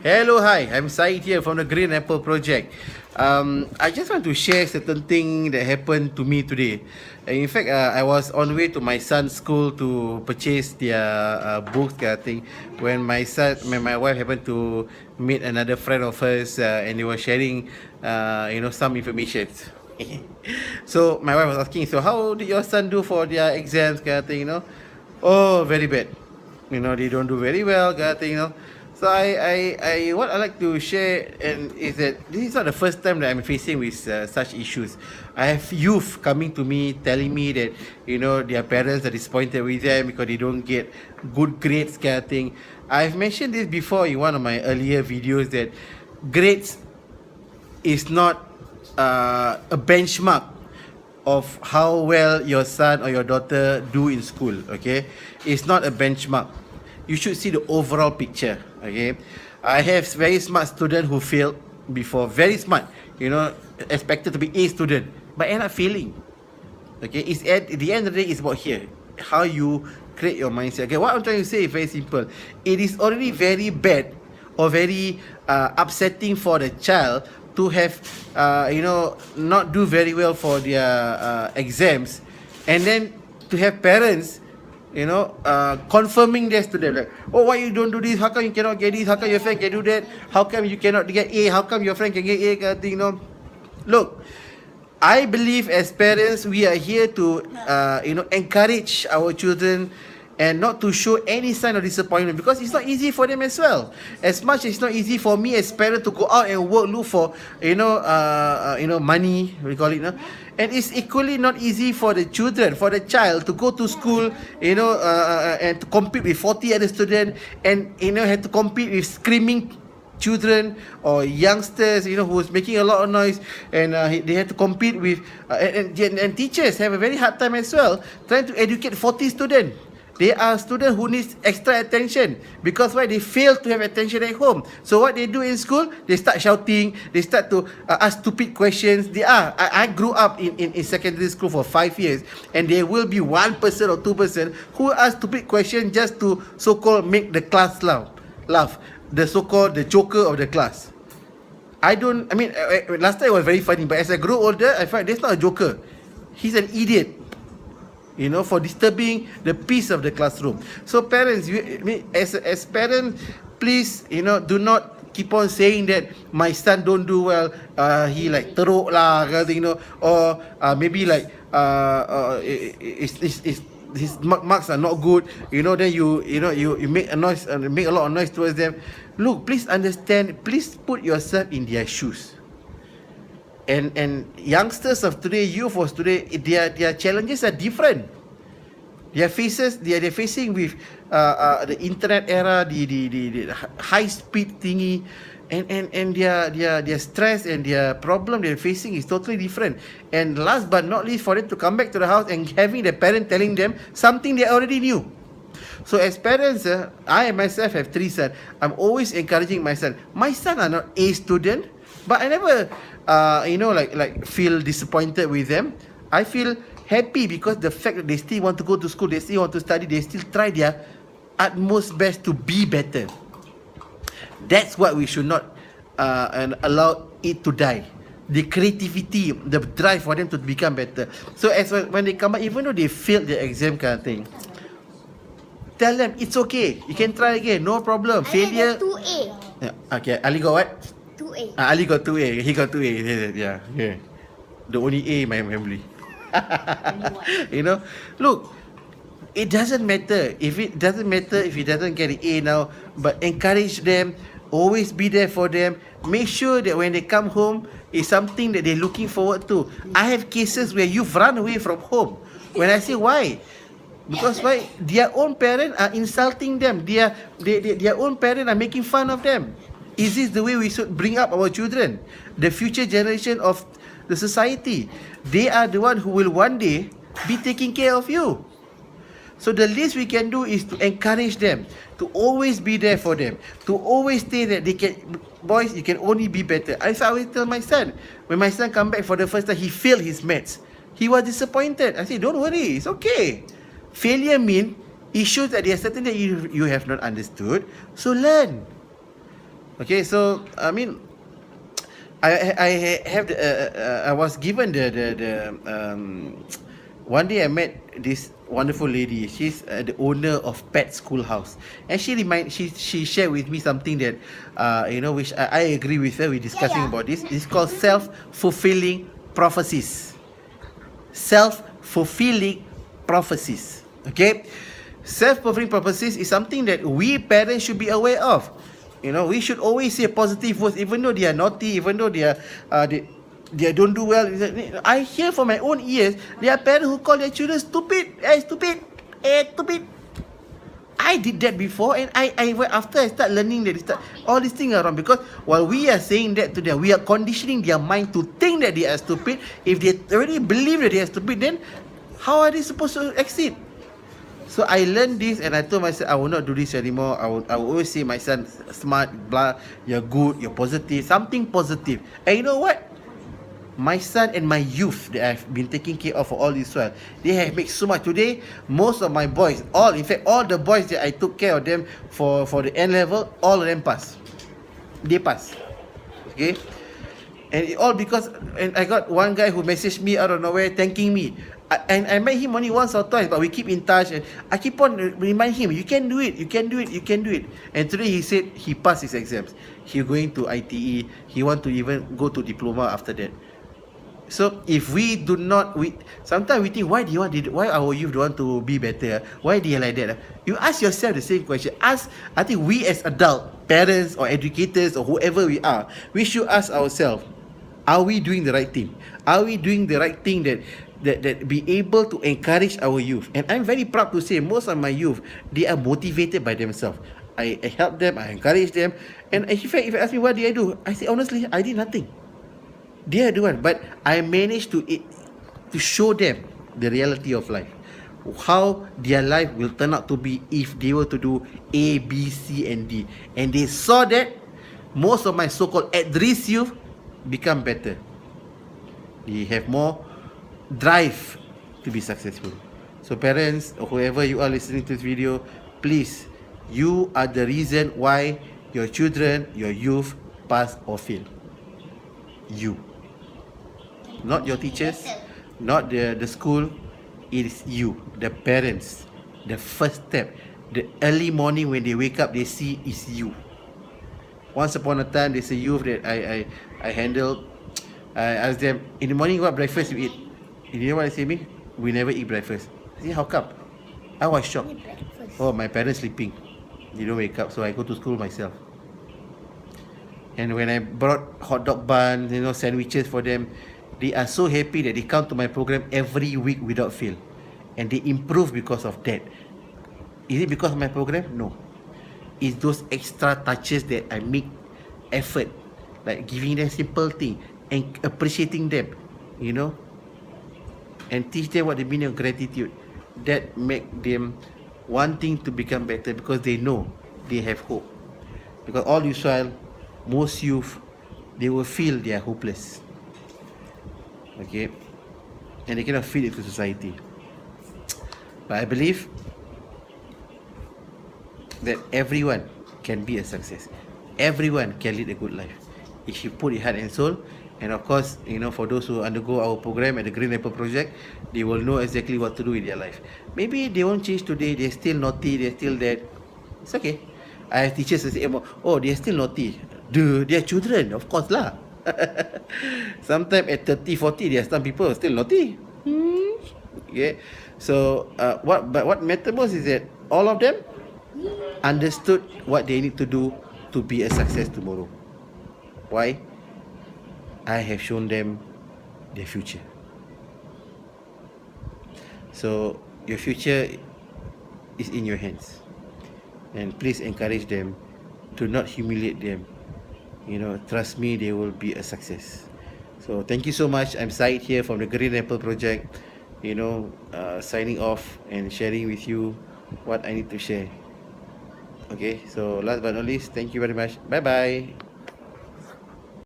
Hello, hi. I'm Said here from the Green Apple Project. I just want to share certain thing that happened to me today. In fact, I was on the way to my son's school to purchase their books, kind of thing. When my wife happened to meet another friend of hers, and they were sharing, some information. So my wife was asking, so how did your son do for their exams, kind of thing? Oh, very bad. They don't do very well, kind of thing. So what I like to share and is that this is not the first time that I'm facing with such issues. I have youth coming to me telling me that their parents are disappointed with them because they don't get good grades, kind of thing. I've mentioned this before in one of my earlier videos that grades is not a benchmark of how well your son or your daughter do in school. Okay, it's not a benchmark. You should see the overall picture. Okay, I have very smart student who failed before, very smart, expected to be A student but end up failing. Okay, it's at the end of the day, it's about here how you create your mindset. Okay, what I'm trying to say is very simple. It is already very bad or very upsetting for the child to have not do very well for their exams, and then to have parents confirming this to them, like, oh, why you don't do this, how come you cannot get this, how come your friend can do that, how come you cannot get A, how come your friend can get A, kind of thing. Look, I believe as parents we are here to encourage our children and not to show any sign of disappointment, because it's not easy for them as well. As much as it's not easy for me as parent to go out and work, look for money, we call it, and it's equally not easy for the children, for the child to go to school, and to compete with 40 other students, and have to compete with screaming children or youngsters, who's making a lot of noise, and they have to compete with and teachers have a very hard time as well trying to educate 40 students. They are students who need extra attention because why? They fail to have attention at home. So what they do in school, they start shouting, they start to ask stupid questions. I grew up in secondary school for 5 years, and there will be one person or two person who ask stupid questions just to so-called make the class laugh. The so-called the joker of the class. Last time it was very funny, but as I grow older, I find that's not a joker. He's an idiot, for disturbing the peace of the classroom. So parents, as parents, please, do not keep on saying that my son don't do well, he like teruk lah, or maybe like his marks are not good, then you make a noise, make a lot of noise towards them. Look, please understand, please put yourself in their shoes. And youngsters of today, youth of today, their challenges are different. They're facing with the internet era, the high speed thingy, and their stress and their problem they're facing is totally different. And last but not least, for them to come back to the house and having the parent telling them something they already knew. So as parents, I myself have 3 sons. I'm always encouraging my son. My son are not A student, but I never like feel disappointed with them. I feel happy because the fact that they still want to go to school, they still want to study, they still try their utmost best to be better. That's what we should not allow it to die. The creativity, the drive for them to become better. So when they come out, even though they failed the exam, kind of thing, tell them it's okay, you can try again, no problem. Failure. I got 2A. Yeah, okay, Ali got what? 2A. Ali got 2A. He got 2A. Yeah. The only A in my family. Look, it doesn't matter if he doesn't get an A now, but encourage them, always be there for them. Make sure that when they come home, it's something that they're looking forward to. I have cases where you've run away from home. When I say why? Because why? Their own parents are insulting them. Their own parents are making fun of them. Is this the way we should bring up our children? The future generation of the society. They are the one who will one day be taking care of you. So the least we can do is to encourage them, to always be there for them, to always say that they can, boys, you can only be better. I always tell my son, when my son come back for the first time, he failed his maths. He was disappointed. I said, don't worry, it's okay. Failure means it shows that there are certain that you have not understood. So learn. Okay, so I mean, I have I was given one day I met this wonderful lady. She's the owner of Pet Schoolhouse, and she shared with me something that which I agree with her. We're discussing about this. It's called self-fulfilling prophecies. Self-fulfilling prophecies. Okay, self-fulfilling prophecies is something that we parents should be aware of. We should always say positive words, even though they are naughty, even though they don't do well. I hear from my own ears, there are parents who call their children stupid. Hey, stupid. Hey, stupid. I did that before, and I after I start learning that all these things are wrong, because while we are saying that to them, we are conditioning their mind to think that they are stupid. If they already believe that they are stupid, then how are they supposed to exceed? So I learned this, and I told myself I will not do this anymore. I will always say, my son, smart, blah, you're good, you're positive, something positive. And you know what? My son and my youth that I've been taking care of for all this while, they have made so much. Today, most of my boys, in fact, all the boys that I took care of them for the N level, all of them pass. They pass. Okay? And it all because, and I got one guy who messaged me out of nowhere thanking me. And I met him only once or twice, but we keep in touch, and I keep on remind him, you can do it, you can do it, you can do it. And today he said he passed his exams. He's going to ITE. He want to even go to diploma after that. So if we do not, sometimes we think, why our youth don't want to be better? Why they are like that? You ask yourself the same question. I think we as adult parents or educators or whoever we are, we should ask ourselves, are we doing the right thing? Are we doing the right thing that be able to encourage our youth? And I'm very proud to say most of my youth, they are motivated by themselves. I help them, I encourage them. And in fact, if you ask me what did I do, I say honestly, I did nothing. They are the one, but I managed to show them the reality of life, how their life will turn out to be if they were to do A, B, C, and D. And they saw that most of my so-called at-risk youth become better. They have more drive to be successful. So parents, or whoever you are listening to this video, please, you are the reason why your children, your youth pass or fail. You. Not your teachers, not the school. It is you, the parents. The first step, the early morning when they wake up, they see is you. Once upon a time, there's a youth that I handled. I asked them, in the morning, what breakfast you eat? You know what I say me? We never eat breakfast. I say, how come? I was shocked. Oh, my parents sleeping. They don't wake up, so I go to school myself. And when I brought hot dog buns, sandwiches for them, they are so happy that they come to my program every week without fail. And they improve because of that. Is it because of my program? No. It's those extra touches that I make effort, like giving them simple thing and appreciating them, and teach them what the meaning of gratitude. That make them wanting to become better, because they know they have hope. Because all this while, most youth, they will feel they are hopeless. Okay, and they cannot fit into society. But I believe that everyone can be a success. Everyone can lead a good life if you put it heart and soul. And of course, for those who undergo our program at the Green Apple Project, they will know exactly what to do with their life. Maybe they won't change today, they're still naughty, they're still that. It's okay. I have teachers who say, oh, they're still naughty. They're children, of course lah. Sometimes at 30, 40, there are some people who are still naughty. Okay. So what matters most is that all of them understood what they need to do to be a success tomorrow. Why? I have shown them their future. So your future is in your hands, and please encourage them. Do not humiliate them. Trust me, they will be a success. So thank you so much. I'm Syed here from the Green Apple Project, signing off and sharing with you what I need to share. Okay, so last but not least, thank you very much. Bye bye.